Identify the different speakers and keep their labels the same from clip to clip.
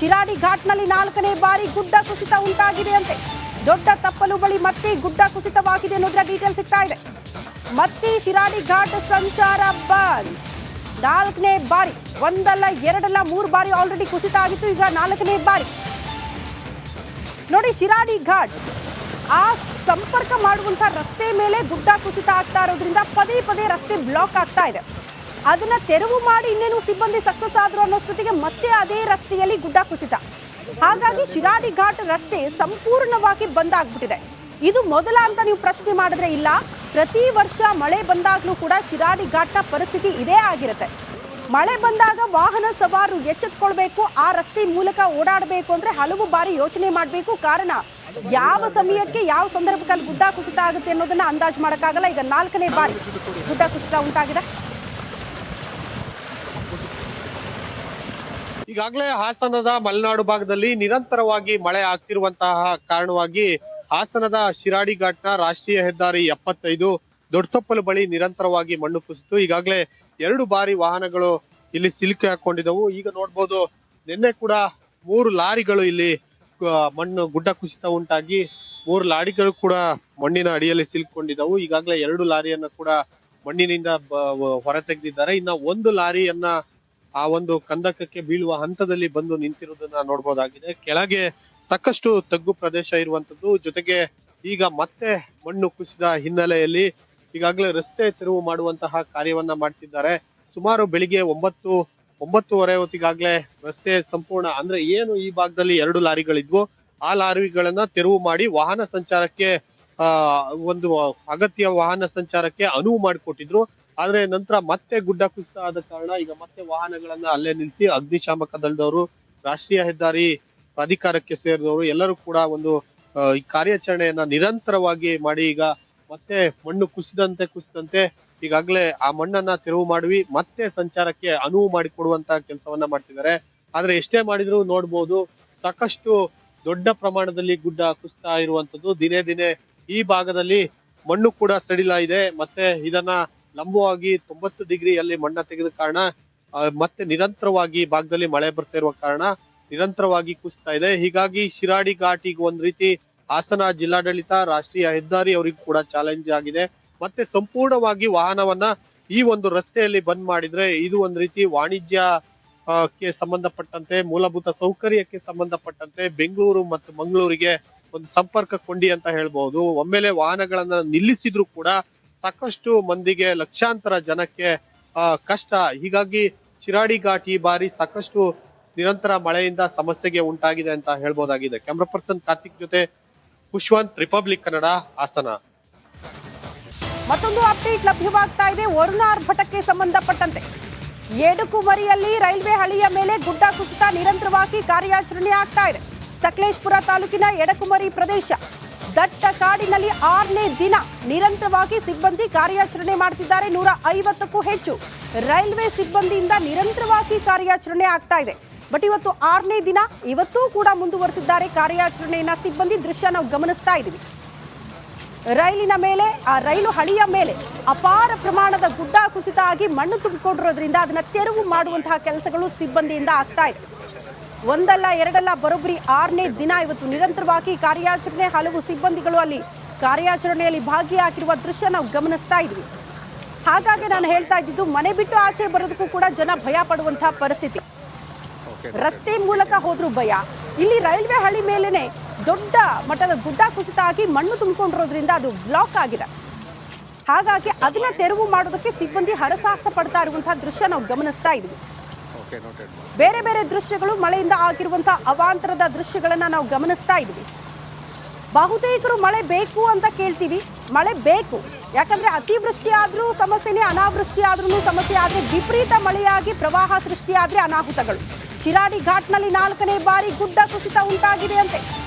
Speaker 1: ಶಿರಾಡಿ ಘಾಟ್ನಲ್ಲಿ 4ನೇ ಬಾರಿ ಗುಡ್ಡ ಕುಸಿತ ಉಂಟಾಗಿದೆ ಅಂತೆ. ದೊಡ್ಡ ತಪ್ಪಲು ಬಳಿ ಮತ್ತೆ ಗುಡ್ಡ ಕುಸಿತವಾಗಿದೆ ಅನ್ನೋದರ ಡೀಟೇಲ್ ಸಿಗ್ತಾ ಇದೆ. ಮತ್ತೆ ಶಿರಾಡಿ ಘಾಟ್ ಸಂಚಾರ ಬಂದ್. 4ನೇ ಬಾರಿ, ಒಂದಲ್ಲ ಎರಡಲ್ಲ 3 ಬಾರಿ ಆಲ್ರೆಡಿ ಕುಸಿತ ಆಗಿತ್ತು. ಈಗ 4ನೇ ಬಾರಿ ನೋಡಿ. ಶಿರಾಡಿ ಘಾಟ್ ಆ ಸಂಪರ್ಕ ಮಾಡುವಂತಹ ರಸ್ತೆ ಮೇಲೆ ಗುಡ್ಡ ಕುಸಿತ ಆಗ್ತಾ ಇರೋದ್ರಿಂದ ಪದೇ ಪದೇ ರಸ್ತೆ ಬ್ಲಾಕ್ ಆಗ್ತಾ ಇದೆ. ಅದನ್ನ ತೆರವು ಮಾಡಿ ಇನ್ನೇನು ಸಿಬ್ಬಂದಿ ಸಕ್ಸಸ್ ಆದ್ರು ಅನ್ನೋಷ್ಟೊತ್ತಿಗೆ ಮತ್ತೆ ಅದೇ ರಸ್ತೆಯಲ್ಲಿ ಗುಡ್ಡ ಕುಸಿತ. ಹಾಗಾಗಿ ಶಿರಾಡಿ ಘಾಟ್ ರಸ್ತೆ ಸಂಪೂರ್ಣವಾಗಿ ಬಂದ್ ಆಗ್ಬಿಟ್ಟಿದೆ. ಇದು ಮೊದಲ ಅಂತ ನೀವು ಪ್ರಶ್ನೆ ಮಾಡಿದ್ರೆ ಇಲ್ಲ. ಪ್ರತಿ ವರ್ಷ ಮಳೆ ಬಂದಾಗ್ಲೂ ಕೂಡ ಶಿರಾಡಿ ಘಾಟ್ನ ಪರಿಸ್ಥಿತಿ ಇದೇ ಆಗಿರುತ್ತೆ. ಮಳೆ ಬಂದಾಗ ವಾಹನ ಸವಾರರು ಎಚ್ಚೆತ್ಕೊಳ್ಬೇಕು. ಆ ರಸ್ತೆ ಮೂಲಕ ಓಡಾಡಬೇಕು ಅಂದ್ರೆ ಹಲವು ಬಾರಿ ಯೋಚನೆ ಮಾಡಬೇಕು. ಕಾರಣ ಯಾವ ಸಮಯಕ್ಕೆ ಯಾವ ಸಂದರ್ಭದಲ್ಲಿ ಗುಡ್ಡ ಕುಸಿತ ಆಗುತ್ತೆ ಅನ್ನೋದನ್ನ ಅಂದಾಜು ಮಾಡೋಕ್ಕಾಗಲ್ಲ. ಈಗ 4ನೇ ಬಾರಿ ಗುಡ್ಡ ಕುಸಿತ ಉಂಟಾಗಿದೆ.
Speaker 2: ಈಗಾಗಲೇ ಹಾಸನದ ಮಲೆನಾಡು ಭಾಗದಲ್ಲಿ ನಿರಂತರವಾಗಿ ಮಳೆ ಆಗ್ತಿರುವಂತಹ ಕಾರಣವಾಗಿ ಹಾಸನದ ಶಿರಾಡಿ ಘಾಟ್ನ ರಾಷ್ಟ್ರೀಯ ಹೆದ್ದಾರಿ 75 ದೊಡ್ಡತಪ್ಪಲು ಬಳಿ ನಿರಂತರವಾಗಿ ಮಣ್ಣು ಕುಸಿತು. ಈಗಾಗಲೇ 2 ಬಾರಿ ವಾಹನಗಳು ಇಲ್ಲಿ ಸಿಲುಕಿ ಹಾಕೊಂಡಿದ್ದವು. ಈಗ ನೋಡ್ಬೋದು, ನಿನ್ನೆ ಕೂಡ 3 ಲಾರಿಗಳು ಇಲ್ಲಿ ಮಣ್ಣು ಗುಡ್ಡ ಕುಸಿತ ಉಂಟಾಗಿ 3 ಲಾರಿಗಳು ಕೂಡ ಮಣ್ಣಿನ ಅಡಿಯಲ್ಲಿ ಸಿಲುಕೊಂಡಿದ್ದವು. ಈಗಾಗಲೇ 2 ಲಾರಿಯನ್ನ ಕೂಡ ಮಣ್ಣಿನಿಂದ ಹೊರ ತೆಗೆದಿದ್ದಾರೆ. ಇನ್ನ 1 ಲಾರಿಯನ್ನ ಆ ಒಂದು ಕಂದಕಕ್ಕೆ ಬೀಳುವ ಹಂತದಲ್ಲಿ ಬಂದು ನಿಂತಿರುವುದನ್ನ ನೋಡ್ಬೋದಾಗಿದೆ. ಕೆಳಗೆ ಸಾಕಷ್ಟು ತಗ್ಗು ಪ್ರದೇಶ ಇರುವಂತದ್ದು. ಜೊತೆಗೆ ಈಗ ಮತ್ತೆ ಮಣ್ಣು ಕುಸಿದ ಹಿನ್ನೆಲೆಯಲ್ಲಿ ಈಗಾಗಲೇ ರಸ್ತೆ ತೆರವು ಮಾಡುವಂತಹ ಕಾರ್ಯವನ್ನ ಮಾಡ್ತಿದ್ದಾರೆ. ಸುಮಾರು ಬೆಳಿಗ್ಗೆ 9-9:30 ಹೊತ್ತಿಗಾಗ್ಲೇ ರಸ್ತೆ ಸಂಪೂರ್ಣ, ಅಂದ್ರೆ ಏನು ಈ ಭಾಗದಲ್ಲಿ 2 ಲಾರಿಗಳಿದ್ವು ಆ ಲಾರಿಗಳನ್ನ ತೆರವು ಮಾಡಿ ವಾಹನ ಸಂಚಾರಕ್ಕೆ ಒಂದು ಅಗತ್ಯ ವಾಹನ ಸಂಚಾರಕ್ಕೆ ಅನುವು ಮಾಡಿಕೊಟ್ಟಿದ್ರು. ಆದ್ರೆ ನಂತರ ಮತ್ತೆ ಗುಡ್ಡ ಕುಸಿತ ಆದ ಕಾರಣ ಈಗ ಮತ್ತೆ ವಾಹನಗಳನ್ನ ಅಲ್ಲೇ ನಿಲ್ಲಿಸಿ ಅಗ್ನಿಶಾಮಕ ದಳದವರು, ರಾಷ್ಟ್ರೀಯ ಹೆದ್ದಾರಿ ಪ್ರಾಧಿಕಾರಕ್ಕೆ ಸೇರಿದವರು ಎಲ್ಲರೂ ಕೂಡ ಒಂದು ಈ ಕಾರ್ಯಾಚರಣೆಯನ್ನ ನಿರಂತರವಾಗಿ ಮಾಡಿ ಈಗ ಮತ್ತೆ ಮಣ್ಣು ಕುಸಿದಂತೆ ಈಗಾಗಲೇ ಆ ಮಣ್ಣನ್ನ ತೆರವು ಮಾಡಿ ಮತ್ತೆ ಸಂಚಾರಕ್ಕೆ ಅನುವು ಮಾಡಿಕೊಡುವಂತ ಕೆಲಸವನ್ನ ಮಾಡ್ತಿದ್ದಾರೆ. ಆದ್ರೆ ಎಷ್ಟೇ ಮಾಡಿದ್ರು ನೋಡ್ಬೋದು, ಸಾಕಷ್ಟು ದೊಡ್ಡ ಪ್ರಮಾಣದಲ್ಲಿ ಗುಡ್ಡ ಕುಸಿತ ಇರುವಂತದ್ದು. ದಿನೇ ದಿನೇ ಈ ಭಾಗದಲ್ಲಿ ಮಣ್ಣು ಕೂಡ ಸಡಿಲ ಇದೆ. ಮತ್ತೆ ಇದನ್ನ ಲಂಬವಾಗಿ 90 ಡಿಗ್ರಿಯಲ್ಲಿ ಮಣ್ಣ ತೆಗೆದ ಕಾರಣ ಮತ್ತೆ ನಿರಂತರವಾಗಿ ಭಾಗದಲ್ಲಿ ಮಳೆ ಬರ್ತಾ ಇರುವ ಕಾರಣ ನಿರಂತರವಾಗಿ ಕುಸಿತಾ ಇದೆ. ಹೀಗಾಗಿ ಶಿರಾಡಿ ಘಾಟ್ ಈಗ ಒಂದ್ ರೀತಿ ಹಾಸನ ಜಿಲ್ಲಾಡಳಿತ, ರಾಷ್ಟ್ರೀಯ ಹೆದ್ದಾರಿ ಅವರಿಗೂ ಕೂಡ ಚಾಲೆಂಜ್ ಆಗಿದೆ. ಮತ್ತೆ ಸಂಪೂರ್ಣವಾಗಿ ವಾಹನವನ್ನ ಈ ಒಂದು ರಸ್ತೆಯಲ್ಲಿ ಬಂದ್ ಮಾಡಿದ್ರೆ ಇದು ಒಂದ್ ರೀತಿ ವಾಣಿಜ್ಯಕ್ಕೆ ಸಂಬಂಧಪಟ್ಟಂತೆ, ಮೂಲಭೂತ ಸೌಕರ್ಯಕ್ಕೆ ಸಂಬಂಧಪಟ್ಟಂತೆ ಬೆಂಗಳೂರು ಮತ್ತು ಮಂಗಳೂರಿಗೆ ಒಂದು ಸಂಪರ್ಕ ಕೊಂಡಿ ಅಂತ ಹೇಳ್ಬಹುದು. ಒಮ್ಮೆಲೆ ವಾಹನಗಳನ್ನ ನಿಲ್ಲಿಸಿದ್ರು ಕೂಡ ಸಾಕಷ್ಟು ಮಂದಿಗೆ, ಲಕ್ಷಾಂತರ ಜನಕ್ಕೆ ಕಷ್ಟ. ಹೀಗಾಗಿ ಶಿರಾಡಿ ಘಾಟ್ ಈ ಬಾರಿ ಸಾಕಷ್ಟು ನಿರಂತರ ಮಳೆಯಿಂದ ಸಮಸ್ಯೆಗೆ ಉಂಟಾಗಿದೆ ಅಂತ ಹೇಳ್ಬೋದಾಗಿದೆ. ಕ್ಯಾಮ್ರಾ ಪರ್ಸನ್ ಕಾರ್ತಿಕ್ ಜೊತೆ ಪುಷ್ವಂತ್, ರಿಪಬ್ಲಿಕ್ ಕನ್ನಡ, ಹಾಸನ.
Speaker 1: ಮತ್ತೊಂದು ಅಪ್ಡೇಟ್ ಲಭ್ಯವಾಗ್ತಾ ಇದೆ ವರುಣ ಆರ್ಭಟಕ್ಕೆ ಸಂಬಂಧಪಟ್ಟಂತೆ. ಎಡಕುಮರಿಯಲ್ಲಿ ರೈಲ್ವೆ ಹಳಿಯ ಮೇಲೆ ಗುಡ್ಡ ಕುಸಿತ ನಿರಂತರವಾಗಿ ಕಾರ್ಯಾಚರಣೆ ಆಗ್ತಾ ಇದೆ. ಸಕಲೇಶಪುರ ತಾಲೂಕಿನ ಎಡಕುಮರಿ ಪ್ರದೇಶ ದಟ್ಟ ಕಾಡಿನಲ್ಲಿ 6ನೇ ದಿನ ನಿರಂತರವಾಗಿ ಸಿಬ್ಬಂದಿ ಕಾರ್ಯಾಚರಣೆ ಮಾಡ್ತಿದ್ದಾರೆ. 150ಕ್ಕೂ ಹೆಚ್ಚು ರೈಲ್ವೆ ಸಿಬ್ಬಂದಿಯಿಂದ ನಿರಂತರವಾಗಿ ಕಾರ್ಯಾಚರಣೆ ಆಗ್ತಾ ಇದೆ. ಬಟ್ ಇವತ್ತು 6ನೇ ದಿನ, ಇವತ್ತೂ ಕೂಡ ಮುಂದುವರೆಸಿದ್ದಾರೆ ಕಾರ್ಯಾಚರಣೆಯನ್ನ ಸಿಬ್ಬಂದಿ. ದೃಶ್ಯ ನಾವು ಗಮನಿಸ್ತಾ ಇದ್ದೀವಿ. ರೈಲಿನ ಮೇಲೆ, ಆ ರೈಲು ಹಳಿಯ ಮೇಲೆ ಅಪಾರ ಪ್ರಮಾಣದ ಗುಡ್ಡ ಕುಸಿತ ಆಗಿ ಮಣ್ಣು ತುಂಬಿಕೊಂಡಿರೋದ್ರಿಂದ ಅದನ್ನ ತೆರವು ಮಾಡುವಂತಹ ಕೆಲಸಗಳು ಸಿಬ್ಬಂದಿಯಿಂದ ಆಗ್ತಾ ಇದೆ. ಒಂದಲ್ಲ ಎರಡಲ್ಲ ಬರೋಬ್ಬರಿ 6ನೇ ದಿನ ಇವತ್ತು ನಿರಂತರವಾಗಿ ಕಾರ್ಯಾಚರಣೆ. ಹಲವು ಸಿಬ್ಬಂದಿಗಳು ಅಲ್ಲಿ ಕಾರ್ಯಾಚರಣೆಯಲ್ಲಿ ಭಾಗಿಯಾಗಿರುವ ದೃಶ್ಯ ನಾವು ಗಮನಿಸ್ತಾ ಇದ್ವಿ. ಹಾಗಾಗಿ ನಾನು ಹೇಳ್ತಾ ಇದ್ದಿದ್ದು, ಮನೆ ಬಿಟ್ಟು ಆಚೆ ಬರೋದಕ್ಕೂ ಕೂಡ ಜನ ಭಯ ಪಡುವಂತಹ ಪರಿಸ್ಥಿತಿ. ರಸ್ತೆ ಮೂಲಕ ಹೋದ್ರೂ ಭಯ. ಇಲ್ಲಿ ರೈಲ್ವೆ ಹಳಿ ಮೇಲೇನೆ ದೊಡ್ಡ ಮಟ್ಟದ ಗುಡ್ಡ ಕುಸಿತ ಆಗಿ ಮಣ್ಣು ತುಂಬಿಕೊಂಡಿರೋದ್ರಿಂದ ಅದು ಬ್ಲಾಕ್ ಆಗಿದೆ. ಹಾಗಾಗಿ ಅದನ್ನ ತೆರವು ಮಾಡೋದಕ್ಕೆ ಸಿಬ್ಬಂದಿ ಹರಸಾಹಸ ಪಡ್ತಾ ಇರುವಂತಹ ದೃಶ್ಯ ನಾವು ಗಮನಿಸ್ತಾ ಇದ್ವಿ. ಬೇರೆ ಬೇರೆ ದೃಶ್ಯಗಳು, ಮಳೆಯಿಂದ ಆಗಿರುವಂತಹ ಅವಾಂತರದ ದೃಶ್ಯಗಳನ್ನ ನಾವು ಗಮನಿಸ್ತಾ ಇದ್ವಿ. ಬಹುತೇಕರು ಮಳೆ ಬೇಕು ಅಂತ ಕೇಳ್ತೀವಿ. ಮಳೆ ಬೇಕು, ಯಾಕಂದ್ರೆ ಅತಿವೃಷ್ಟಿ ಆದ್ರೂ ಸಮಸ್ಯೆನೇ, ಅನಾವೃಷ್ಟಿ ಆದ್ರೂ ಸಮಸ್ಯೆ. ಆದ್ರೆ ವಿಪರೀತ ಮಳೆಯಾಗಿ ಪ್ರವಾಹ ಸೃಷ್ಟಿಯಾದ್ರೆ ಅನಾಹುತಗಳು. ಶಿರಾಡಿ ಘಾಟ್ನಲ್ಲಿ 4ನೇ ಬಾರಿ ಗುಡ್ಡ ಕುಸಿತ ಉಂಟಾಗಿದೆ ಅಂತೆ.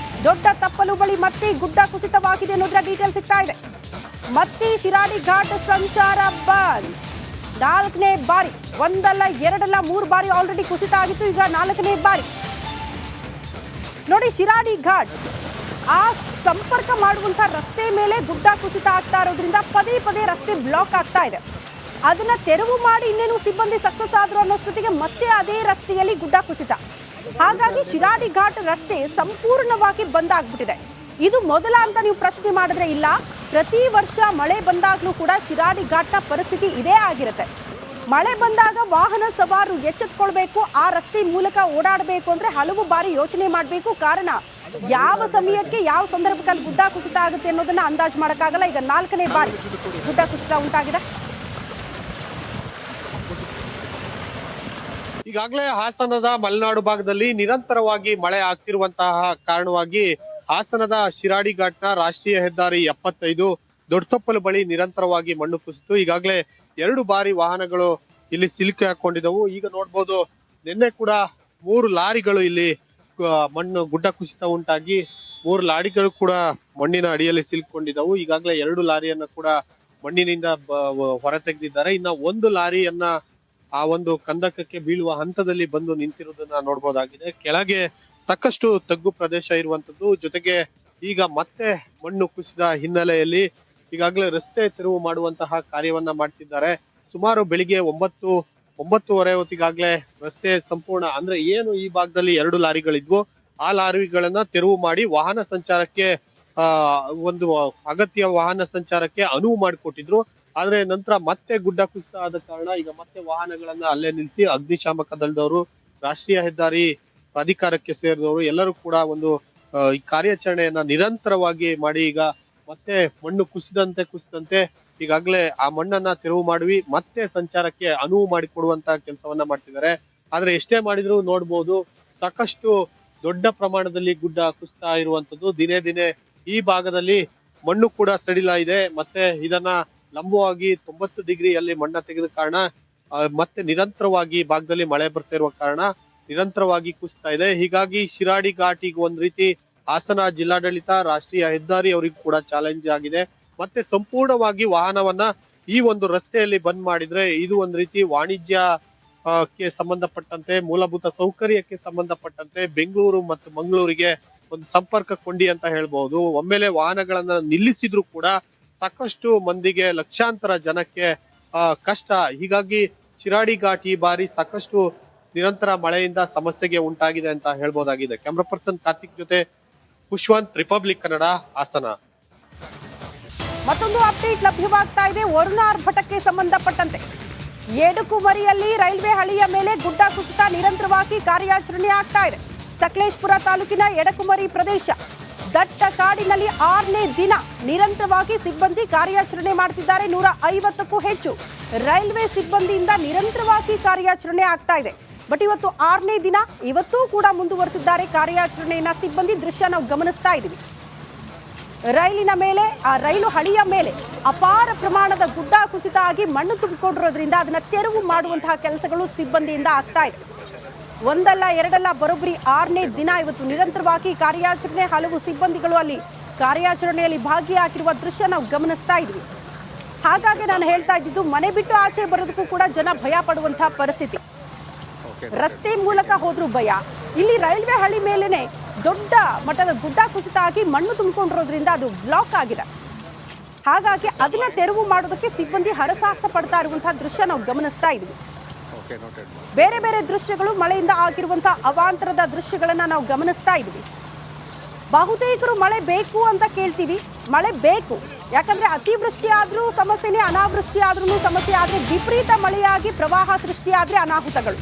Speaker 1: ದೊಡ್ಡ ತಪ್ಪಲು ಬಳಿ ಮತ್ತೆ ಗುಡ್ಡ ಕುಸಿತವಾಗಿದೆ ಅನ್ನೋದರ ಡೀಟೇಲ್ ಸಿಗ್ತಾ ಇದೆ. ಮತ್ತೆ ಶಿರಾಡಿ ಘಾಟ್ ಸಂಚಾರ ಬಂದ್. 4ನೇ ಬಾರಿ, ಒಂದಲ್ಲ ಎರಡಲ್ಲ 3 ಬಾರಿ ಆಲ್ರೆಡಿ ಕುಸಿತ ಆಗಿತ್ತು. ಈಗ 4ನೇ ಬಾರಿ ನೋಡಿ. ಶಿರಾಡಿ ಘಾಟ್ ಆ ಸಂಪರ್ಕ ಮಾಡುವಂತಹ ರಸ್ತೆ ಮೇಲೆ ಗುಡ್ಡ ಕುಸಿತ ಆಗ್ತಾ ಇರೋದ್ರಿಂದ ಪದೇ ಪದೇ ರಸ್ತೆ ಬ್ಲಾಕ್ ಆಗ್ತಾ ಇದೆ. ಅದನ್ನ ತೆರವು ಮಾಡಿ ಇನ್ನೇನು ಸಿಬ್ಬಂದಿ ಸಕ್ಸಸ್ ಆದ್ರು ಅನ್ನೋಷ್ಟೊತ್ತಿಗೆ ಮತ್ತೆ ಅದೇ ರಸ್ತೆಯಲ್ಲಿ ಗುಡ್ಡ ಕುಸಿತ. ಹಾಗಾಗಿ ಶಿರಾಡಿ ಘಾಟ್ ರಸ್ತೆ ಸಂಪೂರ್ಣವಾಗಿ ಬಂದ್ ಆಗ್ಬಿಟ್ಟಿದೆ. ಇದು ಮೊದಲ ಅಂತ ನೀವು ಪ್ರಶ್ನೆ ಮಾಡಿದ್ರೆ ಇಲ್ಲ, ಪ್ರತಿ ವರ್ಷ ಮಳೆ ಬಂದಾಗಲೂ ಕೂಡ ಶಿರಾಡಿ ಘಾಟ್ನ ಪರಿಸ್ಥಿತಿ ಇದೇ ಆಗಿರುತ್ತೆ. ಮಳೆ ಬಂದಾಗ ವಾಹನ ಸವಾರರು ಎಚ್ಚೆತ್ಕೊಳ್ಬೇಕು, ಆ ರಸ್ತೆ ಮೂಲಕ ಓಡಾಡಬೇಕು ಅಂದ್ರೆ ಹಲವು ಬಾರಿ ಯೋಚನೆ ಮಾಡಬೇಕು. ಕಾರಣ ಯಾವ ಸಮಯಕ್ಕೆ ಯಾವ ಸಂದರ್ಭದಲ್ಲಿ ಗುಡ್ಡ ಕುಸಿತ ಆಗುತ್ತೆ ಅನ್ನೋದನ್ನ ಅಂದಾಜು ಮಾಡೋಕ್ಕಾಗಲ್ಲ. ಈಗ 4ನೇ ಬಾರಿ ಗುಡ್ಡ ಕುಸಿತ ಉಂಟಾಗಿದೆ.
Speaker 2: ಈಗಾಗಲೇ ಹಾಸನದ ಮಲೆನಾಡು ಭಾಗದಲ್ಲಿ ನಿರಂತರವಾಗಿ ಮಳೆ ಆಗ್ತಿರುವಂತಹ ಕಾರಣವಾಗಿ ಹಾಸನದ ಶಿರಾಡಿ ಘಾಟ್ನ ರಾಷ್ಟ್ರೀಯ ಹೆದ್ದಾರಿ 75 ದೊಡ್ಡತೊಪ್ಪಲು ಬಳಿ ನಿರಂತರವಾಗಿ ಮಣ್ಣು ಕುಸಿತು. ಈಗಾಗಲೇ 2 ಬಾರಿ ವಾಹನಗಳು ಇಲ್ಲಿ ಸಿಲುಕಿ ಹಾಕೊಂಡಿದ್ದವು. ಈಗ ನೋಡ್ಬೋದು, ನಿನ್ನೆ ಕೂಡ 3 ಲಾರಿಗಳು ಇಲ್ಲಿ ಮಣ್ಣು ಗುಡ್ಡ ಕುಸಿತ ಉಂಟಾಗಿ 3 ಲಾರಿಗಳು ಕೂಡ ಮಣ್ಣಿನ ಅಡಿಯಲ್ಲಿ ಸಿಲುಕೊಂಡಿದ್ದವು. ಈಗಾಗಲೇ 2 ಲಾರಿಯನ್ನ ಕೂಡ ಮಣ್ಣಿನಿಂದ ಹೊರ ತೆಗೆದಿದ್ದಾರೆ. ಇನ್ನ 1 ಲಾರಿಯನ್ನ ಆ ಒಂದು ಕಂದಕಕ್ಕೆ ಬೀಳುವ ಹಂತದಲ್ಲಿ ಬಂದು ನಿಂತಿರುವುದನ್ನ ನೋಡ್ಬೋದಾಗಿದೆ. ಕೆಳಗೆ ಸಾಕಷ್ಟು ತಗ್ಗು ಪ್ರದೇಶ ಇರುವಂತದ್ದು, ಜೊತೆಗೆ ಈಗ ಮತ್ತೆ ಮಣ್ಣು ಕುಸಿದ ಹಿನ್ನೆಲೆಯಲ್ಲಿ ಈಗಾಗಲೇ ರಸ್ತೆ ತೆರವು ಮಾಡುವಂತಹ ಕಾರ್ಯವನ್ನ ಮಾಡ್ತಿದ್ದಾರೆ. ಸುಮಾರು ಬೆಳಿಗ್ಗೆ 9:30 ಹೊತ್ತಿಗಾಗ್ಲೇ ರಸ್ತೆ ಸಂಪೂರ್ಣ, ಅಂದ್ರೆ ಏನು ಈ ಭಾಗದಲ್ಲಿ 2 ಲಾರಿಗಳಿದ್ವು, ಆ ಲಾರಿಗಳನ್ನ ತೆರವು ಮಾಡಿ ವಾಹನ ಸಂಚಾರಕ್ಕೆ ಒಂದು ಅಗತ್ಯ ವಾಹನ ಸಂಚಾರಕ್ಕೆ ಅನುವು ಮಾಡಿಕೊಟ್ಟಿದ್ರು. ಆದ್ರೆ ನಂತರ ಮತ್ತೆ ಗುಡ್ಡ ಕುಸಿತ ಆದ ಕಾರಣ ಈಗ ಮತ್ತೆ ವಾಹನಗಳನ್ನ ಅಲ್ಲೇ ನಿಲ್ಲಿಸಿ ಅಗ್ನಿಶಾಮಕ ದಳದವರು, ರಾಷ್ಟ್ರೀಯ ಹೆದ್ದಾರಿ ಪ್ರಾಧಿಕಾರಕ್ಕೆ ಸೇರಿದವರು ಎಲ್ಲರೂ ಕೂಡ ಒಂದು ಈ ಕಾರ್ಯಾಚರಣೆಯನ್ನ ನಿರಂತರವಾಗಿ ಮಾಡಿ ಈಗ ಮತ್ತೆ ಮಣ್ಣು ಕುಸಿದಂತೆ ಈಗಾಗಲೇ ಆ ಮಣ್ಣನ್ನ ತೆರವು ಮಾಡಿ ಮತ್ತೆ ಸಂಚಾರಕ್ಕೆ ಅನುವು ಮಾಡಿಕೊಡುವಂತ ಕೆಲಸವನ್ನ ಮಾಡ್ತಿದ್ದಾರೆ. ಆದ್ರೆ ಎಷ್ಟೇ ಮಾಡಿದ್ರು ನೋಡ್ಬೋದು, ಸಾಕಷ್ಟು ದೊಡ್ಡ ಪ್ರಮಾಣದಲ್ಲಿ ಗುಡ್ಡ ಕುಸಿತಾ ಇರುವಂತದ್ದು. ದಿನೇ ದಿನೇ ಈ ಭಾಗದಲ್ಲಿ ಮಣ್ಣು ಕೂಡ ಸಡಿಲ ಇದೆ. ಮತ್ತೆ ಇದನ್ನ ಲಂಬವಾಗಿ 90 ಡಿಗ್ರಿಯಲ್ಲಿ ಮಣ್ಣ ತೆಗೆದ ಕಾರಣ ಮತ್ತೆ ನಿರಂತರವಾಗಿ ಭಾಗದಲ್ಲಿ ಮಳೆ ಬರ್ತಾ ಇರುವ ಕಾರಣ ನಿರಂತರವಾಗಿ ಕುಸಿತಾ ಇದೆ. ಹೀಗಾಗಿ ಶಿರಾಡಿ ಘಾಟ್ ಈಗ ಒಂದ್ ರೀತಿ ಹಾಸನ ಜಿಲ್ಲಾಡಳಿತ, ರಾಷ್ಟ್ರೀಯ ಹೆದ್ದಾರಿ ಅವರಿಗೂ ಕೂಡ ಚಾಲೆಂಜ್ ಆಗಿದೆ. ಮತ್ತೆ ಸಂಪೂರ್ಣವಾಗಿ ವಾಹನವನ್ನ ಈ ಒಂದು ರಸ್ತೆಯಲ್ಲಿ ಬಂದ್ ಮಾಡಿದ್ರೆ ಇದು ಒಂದ್ ರೀತಿ ವಾಣಿಜ್ಯಕ್ಕೆ ಸಂಬಂಧಪಟ್ಟಂತೆ, ಮೂಲಭೂತ ಸೌಕರ್ಯಕ್ಕೆ ಸಂಬಂಧಪಟ್ಟಂತೆ ಬೆಂಗಳೂರು ಮತ್ತು ಮಂಗಳೂರಿಗೆ ಒಂದು ಸಂಪರ್ಕ ಕೊಂಡಿ ಅಂತ ಹೇಳ್ಬಹುದು. ಒಮ್ಮೆಲೆ ವಾಹನಗಳನ್ನ ನಿಲ್ಲಿಸಿದ್ರು ಕೂಡ ಸಾಕಷ್ಟು ಮಂದಿಗೆ, ಲಕ್ಷಾಂತರ ಜನಕ್ಕೆ ಕಷ್ಟ. ಹೀಗಾಗಿ ಶಿರಾಡಿ ಘಾಟ್ ಈ ಬಾರಿ ಸಾಕಷ್ಟು ನಿರಂತರ ಮಳೆಯಿಂದ ಸಮಸ್ಯೆಗೆ ಉಂಟಾಗಿದೆ ಅಂತ ಹೇಳ್ಬೋದಾಗಿದೆ. ಕ್ಯಾಮ್ರಾ ಪರ್ಸನ್ ಕಾರ್ತಿಕ್ ಜೊತೆ ಪುಷ್ವಂತ್, ರಿಪಬ್ಲಿಕ್ ಕನ್ನಡ, ಹಾಸನ.
Speaker 1: ಮತ್ತೊಂದು ಅಪ್ಡೇಟ್ ಲಭ್ಯವಾಗ್ತಾ ಇದೆ. ವರುಣ ಆರ್ಭಟಕ್ಕೆ ಸಂಬಂಧಪಟ್ಟಂತೆ ಎಡಕುಮರಿಯಲ್ಲಿ ರೈಲ್ವೆ ಹಳಿಯ ಮೇಲೆ ಗುಡ್ಡ ಕುಸಿತ ನಿರಂತರವಾಗಿ ಕಾರ್ಯಾಚರಣೆ ಆಗ್ತಾ ಇದೆ. ಸಕಲೇಶಪುರ ತಾಲೂಕಿನ ಎಡಕುಮರಿ ಪ್ರದೇಶ ದಟ್ಟ ಕಾಡಿನಲ್ಲಿ 6ನೇ ದಿನ ನಿರಂತರವಾಗಿ ಸಿಬ್ಬಂದಿ ಕಾರ್ಯಾಚರಣೆ ಮಾಡ್ತಿದ್ದಾರೆ. 150ಕ್ಕೂ ಹೆಚ್ಚು ರೈಲ್ವೆ ಸಿಬ್ಬಂದಿಯಿಂದ ನಿರಂತರವಾಗಿ ಕಾರ್ಯಾಚರಣೆ ಆಗ್ತಾ ಇದೆ. ಬಟ್ ಇವತ್ತು 6ನೇ ದಿನ, ಇವತ್ತೂ ಕೂಡ ಮುಂದುವರೆಸಿದ್ದಾರೆ ಕಾರ್ಯಾಚರಣೆಯನ್ನ ಸಿಬ್ಬಂದಿ. ದೃಶ್ಯ ನಾವು ಗಮನಿಸ್ತಾ ಇದ್ದೀವಿ. ರೈಲಿನ ಮೇಲೆ, ಆ ರೈಲು ಹಳಿಯ ಮೇಲೆ ಅಪಾರ ಪ್ರಮಾಣದ ಗುಡ್ಡ ಕುಸಿತ ಆಗಿ ಮಣ್ಣು ತುಂಬಿಕೊಂಡಿರೋದ್ರಿಂದ ಅದನ್ನ ತೆರವು ಮಾಡುವಂತಹ ಕೆಲಸಗಳು ಸಿಬ್ಬಂದಿಯಿಂದ ಆಗ್ತಾ ಇದೆ. ಒಂದಲ್ಲ ಎರಡಲ್ಲ, ಬರೋಬ್ಬರಿ 6ನೇ ದಿನ ಇವತ್ತು ನಿರಂತರವಾಗಿ ಕಾರ್ಯಾಚರಣೆ. ಹಲವು ಸಿಬ್ಬಂದಿಗಳು ಅಲ್ಲಿ ಕಾರ್ಯಾಚರಣೆಯಲ್ಲಿ ಭಾಗಿಯಾಗಿರುವ ದೃಶ್ಯ ನಾವು ಗಮನಿಸ್ತಾ ಇದ್ವಿ. ಹಾಗಾಗಿ ನಾನು ಹೇಳ್ತಾ ಇದ್ದಿದ್ದು, ಮನೆ ಬಿಟ್ಟು ಆಚೆ ಬರೋದಕ್ಕೂ ಕೂಡ ಜನ ಭಯ ಪಡುವಂತಹ ಪರಿಸ್ಥಿತಿ. ರಸ್ತೆ ಮೂಲಕ ಹೋದ್ರೂ ಭಯ, ಇಲ್ಲಿ ರೈಲ್ವೆ ಹಳಿ ಮೇಲೇನೆ ದೊಡ್ಡ ಮಟ್ಟದ ಗುಡ್ಡ ಕುಸಿತ ಆಗಿ ಮಣ್ಣು ತುಂಬಿಕೊಂಡಿರೋದ್ರಿಂದ ಅದು ಬ್ಲಾಕ್ ಆಗಿದೆ. ಹಾಗಾಗಿ ಅದನ್ನ ತೆರವು ಮಾಡೋದಕ್ಕೆ ಸಿಬ್ಬಂದಿ ಹರಸಾಹಸ ಪಡ್ತಾ ಇರುವಂತಹ ದೃಶ್ಯ ನಾವು ಗಮನಿಸ್ತಾ ಇದ್ವಿ. ಬೇರೆ ಬೇರೆ ದೃಶ್ಯಗಳು, ಮಳೆಯಿಂದ ಆಗಿರುವಂತಹ ಅವಾಂತರದ ದೃಶ್ಯಗಳನ್ನ ನಾವು ಗಮನಿಸ್ತಾ ಇದ್ವಿ. ಬಹುತೇಕರು ಮಳೆ ಬೇಕು ಅಂತ ಕೇಳ್ತೀವಿ. ಮಳೆ ಬೇಕು, ಯಾಕಂದ್ರೆ ಅತಿವೃಷ್ಟಿ ಆದ್ರೂ ಸಮಸ್ಯೆನೇ, ಅನಾವೃಷ್ಟಿ ಆದ್ರೂ ಸಮಸ್ಯೆ. ಆದ್ರೆ ವಿಪರೀತ ಮಳೆಯಾಗಿ ಪ್ರವಾಹ ಸೃಷ್ಟಿಯಾದ್ರೆ ಅನಾಹುತಗಳು.